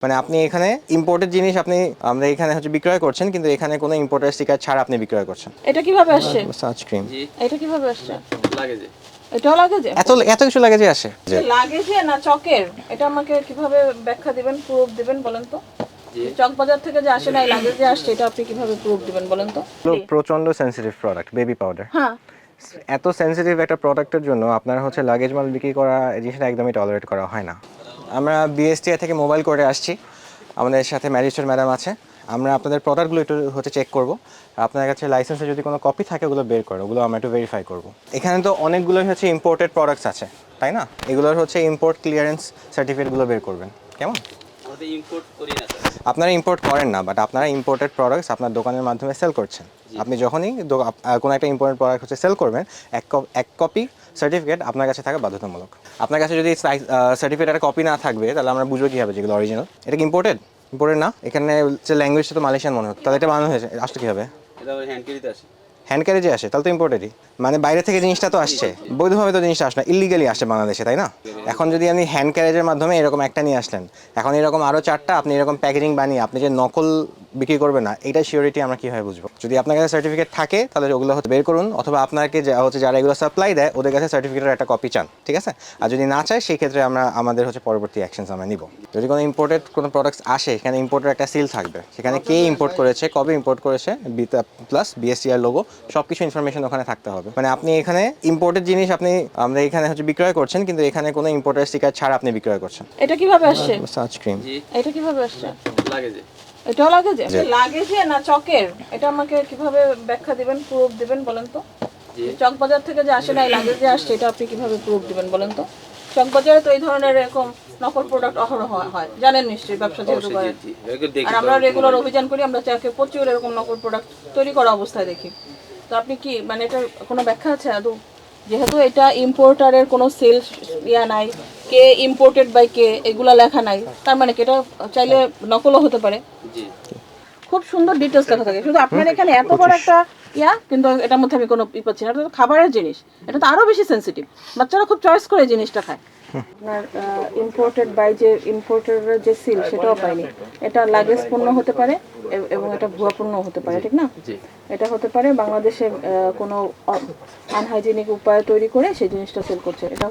মানে আপনি এখানে ইম্পোর্টেড জিনিস আমরা এখানে বিক্রয় করছেন, কিন্তু এখানে কোনো ইম্পোর্টার স্টিকার ছাড়া আপনি বিক্রয় করছেন। এটা কিভাবে আসছে? সানস্ক্রিন এটা কিভাবে আসছে? লাগেজে। এটাও লাগেজে? এত কিছু লাগেজে আসে। লাগেজে না চকের? এটা আমাকে কিভাবে ব্যাখ্যা দিবেন, প্রুফ দিবেন বলেন তো? চক বাজার থেকে যে আসে না লাগেজে আসছে, এটা আপনি কিভাবে প্রুফ দিবেন বলেন তো? প্রচন্ড সেনসিটিভ প্রোডাক্ট বেবি পাউডার। হ্যাঁ, এত সেনসিটিভ একটা প্রোডাক্টের জন্য আপনার লাগেজ মাল বিক্রি করা এই জিনিসটা একদমই টলারেট করা হয় না। আমরা বিএসটিআই থেকে মোবাইল করে আসছি, আমাদের সাথে ম্যাজিস্ট্রেট ম্যাডাম আছে। আমরা আপনাদের প্রোডাক্টগুলো একটু চেক করবো, আপনার কাছে লাইসেন্সে যদি কোনো কপি থাকে ওগুলো বের করে ওগুলো আমরা একটু ভেরিফাই করবো। এখানে তো অনেকগুলোই ইম্পোর্টেড প্রোডাক্টস আছে, তাই না? এগুলোর ইম্পোর্ট ক্লিয়ারেন্স সার্টিফিকেটগুলো বের করবেন। কেমন? আপনারা ইম্পোর্ট করেন না, বাট আপনারা ইম্পোর্টেড প্রোডাক্টস আপনার দোকানের মাধ্যমে সেল করছেন। আপনি যখনই কোনো একটা ইম্পোর্টেড প্রোডাক্ট সেল করবেন, এক কপি সার্টিফিকেট আপনার কাছে থাকা বাধ্যতামূলক। আপনার কাছে যদি সার্টিফিকেটের কপি না থাকবে, তাহলে আমরা বুঝবো কীভাবে যেগুলো অরিজিনাল। এটা কি ইম্পোর্টেড না? এখানে ল্যাঙ্গুয়েজটা তো মালয়েশিয়ান মনে হচ্ছে, তাহলে এটা বানানো হয়েছে আসলে কীভাবে? হ্যান্ড ক্যারেজে আসে, তাহলে তো ইম্পোর্টেডই। মানে বাইরে থেকে জিনিসটা তো আসছে, বৈধভাবে তো জিনিসটা আসে না, ইলিগালি আসে বাংলাদেশে, তাই না? এখন যদি আপনি হ্যান্ড ক্যারেজের মাধ্যমে এরকম একটা নিয়ে আসলেন, এখন এরকম আরও 4টা আপনি এরকম প্যাকেজিং বানিয়ে আপনি যে নকল বিক্রি করবেন না, এটা সিওরিটি আমরা কীভাবে বুঝবো? যদি আপনার কাছে সার্টিফিকেট থাকে তাহলে ওগুলো বের করুন, অথবা আপনাকে যারা এগুলো সাপ্লাই দেয় ওদের কাছে সার্টিফিকেটের একটা কপি চান, ঠিক আছে? আর যদি না চায় সেই ক্ষেত্রে আমাদের পরবর্তী অ্যাকশনস আমরা নিব। যদি কোনো ইম্পোর্টেড কোনো প্রোডাক্টস আসে, এখানে ইম্পোর্টের একটা সিল থাকবে, সেখানে কে ইম্পোর্ট করেছে, কবে ইম্পোর্ট করেছে, প্লাস বিএসটিআর লোগো, সব কিছু ইনফরমেশন ওখানে থাকতে হবে। মানে আপনি এখানে ইম্পোর্টেড জিনিস আমরা এখানে বিক্রয় করছেন, কিন্তু এখানে কোনো ইম্পোর্টার স্টিকার ছাড়া আপনি বিক্রয় করছেন। এটা কিভাবে আসছে? সানস্ক্রিন। এটা কিভাবে আসছে? লাগেজে। এটাও লাগেজে? লাগেজে না চকের? এটা আমাকে কিভাবে ব্যাখ্যা দিবেন, প্রুফ দিবেন বলেন তো? চক বাজার থেকে যে আসে না লাগেজে আসছে, এটা আপনি কিভাবে প্রুফ দিবেন বলেন তো? চক বাজারে তো এই ধরনের এরকম নকল প্রোডাক্ট অহরহ হয়, জানেন নিশ্চয়ই, ব্যবসা যেহেতু করেন। আর আমরা রেগুলার অভিযান করি, আমরা চাকে প্রচুর এরকম নকল প্রোডাক্ট তৈরি করা অবস্থায় দেখি। তো আপনি কি মানে এটার কোনো ব্যাখ্যা আছে আদৌ? যেহেতু এটা ইম্পোর্টারের কোনো সেলস নাই, কে ইম্পোর্টেড বাই কে এগুলা লেখা নাই, তার মানে কি এটা চাইলে নকলও হতে পারে? খুব সুন্দর ডিটেলস লেখা থাকে, শুধু আপনার এখানে এত বড় একটা কিন্তু এটার মধ্যে আমি কোনো পাচ্ছি না। এটা তো খাবারের জিনিস, এটা তো আরো বেশি সেনসিটিভ। বাচ্চারা খুব চয়েস করে জিনিসটা খায়। আপনার ইম্পোর্টেড বাই যে ইম্পোর্টারের যে সিল, সেটাও পাইনি। এটা লাগেজ পণ্য হতে পারে এবং এটা ভুয়া পণ্য হতে পারে, ঠিক না? এটা হতে পারে বাংলাদেশে কোনো আনহাইজেনিক উপায়ে তৈরি করে সেই জিনিসটা সেল করছে। এটা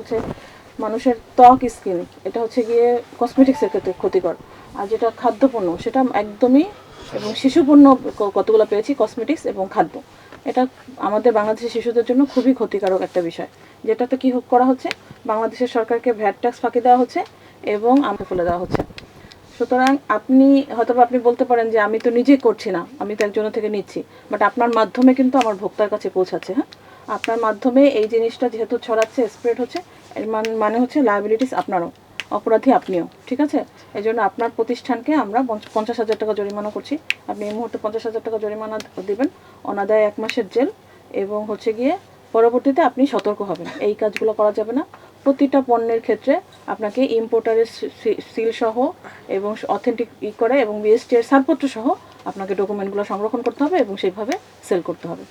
মানুষের ত্বক, স্কিন, এটা গিয়ে কসমেটিক্সের ক্ষেত্রে ক্ষতিকর। আর যেটা খাদ্যপণ্য, সেটা একদমই, এবং শিশুপণ্য কতগুলো পেয়েছি, কসমেটিক্স এবং খাদ্য, এটা আমাদের বাংলাদেশের শিশুদের জন্য খুবই ক্ষতিকারক একটা বিষয়। যেটাতে কি করা হচ্ছে, বাংলাদেশের সরকারকে ভ্যাট ট্যাক্স ফাঁকি দেওয়া হচ্ছে এবং আমে ফেলে দেওয়া হচ্ছে। সুতরাং আপনি বলতে পারেন যে আমি তো নিজে করছি না, আমি তো একজনের থেকে নিচ্ছি, বাট আপনার মাধ্যমে কিন্তু আমার ভোক্তার কাছে পৌঁছাচ্ছে। হ্যাঁ, আপনার মাধ্যমে এই জিনিসটা যেহেতু ছড়াচ্ছে, স্প্রেড হচ্ছে, এর মানে হচ্ছে লায়াবিলিটিস আপনারও, অপরাধী আপনিও, ঠিক আছে? এই জন্য আপনার প্রতিষ্ঠানকে আমরা 50,000 টাকা জরিমানা করছি। আপনি এই মুহূর্তে 50,000 টাকা জরিমানা দিবেন, অনাদায়ে 1 মাসের জেল, এবং গিয়ে পরবর্তীতে আপনি সতর্ক হবেন, এই কাজগুলো করা যাবে না। প্রতিটা পণ্যের ক্ষেত্রে আপনাকে ইম্পোর্টারের সিল সহ এবং অথেন্টিক করে এবং বিএসটি এর ছাড়পত্র সহ আপনাকে ডকুমেন্টগুলো সংরক্ষণ করতে হবে এবং সেইভাবে সেল করতে হবে।